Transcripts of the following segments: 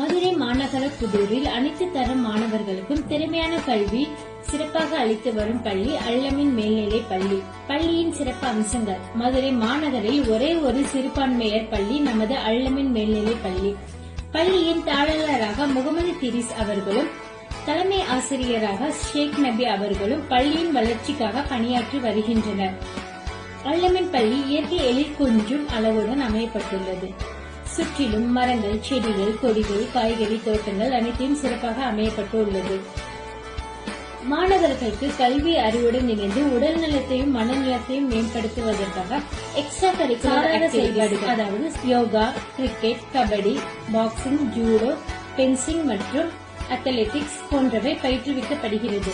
மதுரை மாநகர புதூரில் அனைத்து தர மாணவர்களுக்கும் திறமையான கல்வி சிறப்பாக அளித்து வரும் பள்ளி அல்லமின் மேல்நிலை பள்ளி. பள்ளியின் சிறப்பு அம்சங்கள்: மதுரை மாநகரில் ஒரே ஒரு சிறுபான்மையர் பள்ளி நமது அல்லமின் மேல்நிலை பள்ளி. பள்ளியின் தாளராக முகமது திரிஸ் அவர்களும் தலைமை ஆசிரியராக ஷேக் நபி அவர்களும் பள்ளியின் வளர்ச்சிக்காக பணியாற்றி வருகின்றனர். அல்லமின் பள்ளி இயற்கை எழில் கொஞ்சும் அளவுடன் அமையப்பட்டுள்ளது. சுற்றிலும் மரங்கள், செடிகள், கொடிகள், காய்கறி தோட்டங்கள் அனைத்தையும் சிறப்பாக அமையப்பட்டு உள்ளது. மாணவர்களுக்கு கல்வி அறிவுடன் இணைந்து உடல் நலத்தையும் மனநலத்தையும் மேம்படுத்துவதற்காக எக்ஸ்ட்ரா கரிக்குலர் செயல்பாடுகள், அதாவது yoga, cricket, kabaddi, boxing, judo, fencing மற்றும் அத்லெட்டிக்ஸ் போன்றவை பயிற்றுவிக்கப்படுகிறது.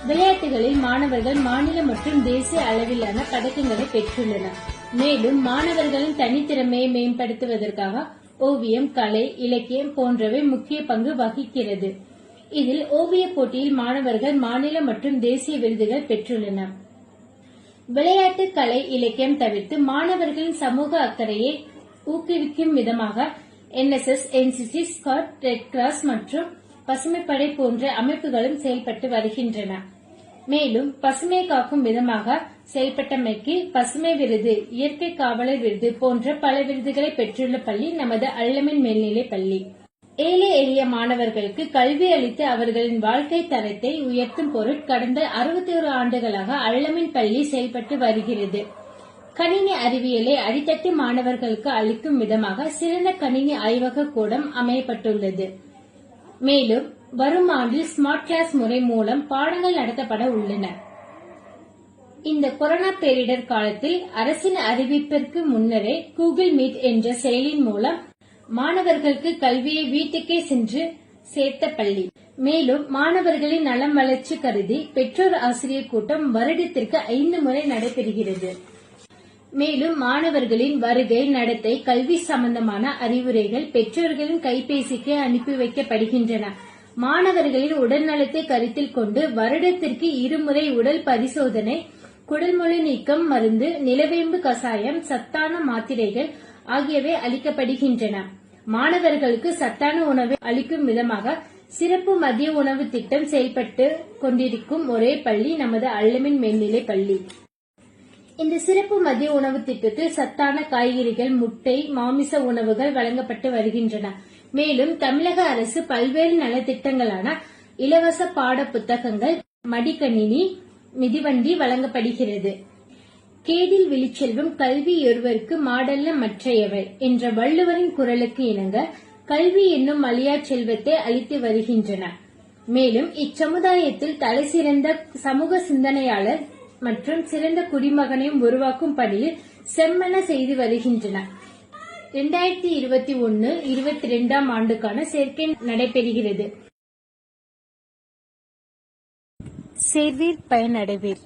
விளையாட்டுகளில் மாணவர்கள் மாநில மற்றும் தேசிய அளவிலான பதக்கங்களை பெற்றுள்ளனர். மேலும் மாணவர்களின் தனித்திறமையை மேம்படுத்துவதற்காக ஓவியம், கலை, இலக்கியம் போன்றவை முக்கிய பங்கு வகிக்கிறது. இதில் ஓவிய போட்டியில் மாணவர்கள் மாநில மற்றும் தேசிய விருதுகள் பெற்றுள்ளனர். விளையாட்டு, கலை, இலக்கியம் தவிர்த்து மாணவர்களின் சமூக அக்கறையை ஊக்குவிக்கும் விதமாக NSS, NCC, Scott, red cross மற்றும் பசுமைப்படை போன்ற அமைப்புகளும் செயல்பட்டு வருகின்றன. மேலும் பசுமை காக்கும் விதமாக செயல்பட்டமைக்கு பசுமை விருது, இயற்கை காவலர் விருது போன்ற பல விருதுகளை பெற்றுள்ள பள்ளி நமது அல்லமின் மேல்நிலை பள்ளி. ஏழை எளிய மாணவர்களுக்கு கல்வி அளித்து அவர்களின் வாழ்க்கை தரத்தை உயர்த்தும் பொருட் கடந்த 61 ஆண்டுகளாக அல்லமின் பள்ளி செயல்பட்டு வருகிறது. கணினி அறிவியலை அடித்தட்டு மாணவர்களுக்கு அளிக்கும் விதமாக சிறந்த கணினி ஆய்வக கூடம் அமையப்பட்டுள்ளது. மேலும் வரும் ஆண்டில் ஸ்மார்ட் கிளாஸ் முறை மூலம் பாடங்கள் நடத்தப்பட உள்ளன. இந்த கொரோனா பேரிடர் காலத்தில் அரசின் அறிவிப்பிற்கு முன்னரே கூகுள் மீட் என்ற செயலின் மூலம் மாணவர்களுக்கு கல்வியை வீட்டுக்கே சென்று சேர்த்த பள்ளி. மேலும் மாணவர்களின் நலம் வளர்ச்சி கருதி பெற்றோர் ஆசிரியர் கூட்டம் வருடத்திற்கு 5 முறை நடைபெறுகிறது. மேலும் மாணவர்களின் வருகை, நடத்தை, கல்வி சம்பந்தமான அறிவுரைகள் பெற்றோர்களின் கைபேசிக்கு அனுப்பி வைக்கப்படுகின்றன. மாணவர்களின் உடல்நலத்தை கருத்தில் கொண்டு வருடத்திற்கு 2 முறை உடல் பரிசோதனை, குடல்முழு நீக்கம் மருந்து, நிலவேம்பு கசாயம், சத்தான மாத்திரைகள் ஆகியவை அளிக்கப்படுகின்றன. மாணவர்களுக்கு சத்தான உணவை அளிக்கும் விதமாக சிறப்பு மதிய உணவு திட்டம் செயல்பட்டு கொண்டிருக்கும் ஒரே பள்ளி நமது அல்லமின் மேல்நிலை பள்ளி. இந்த சிறப்பு மதிய உணவு திட்டத்தில் சத்தான காய்கறிகள், முட்டை, மாமிச உணவுகள் வழங்கப்பட்டு வருகின்றன. மேலும் தமிழக அரசு பல்வேறு நலத்திட்டங்களான இலவச பாட புத்தகங்கள், மடிக்கணினி, மிதிவண்டி வழங்கப்படுகிறது. கேடில் விழிச்செல்வம் கல்வி ஒருவருக்கு மாடல்ல மற்றையவை என்ற வள்ளுவரின் குரலுக்கு இணங்க கல்வி என்னும் அழியா செல்வத்தை அளித்து வருகின்றன. மேலும் இச்சமுதாயத்தில் தலைசிறந்த சமூக சிந்தனையாளர் மற்றும் சிறந்த குடிமகனையும் உருவாக்கும் பணியில் செம்மன செய்து வருகின்றன. 2021-22 ஆண்டுக்கான சேர்க்கை நடைபெறுகிறது. சேர்வீர் பயனடைவீர்.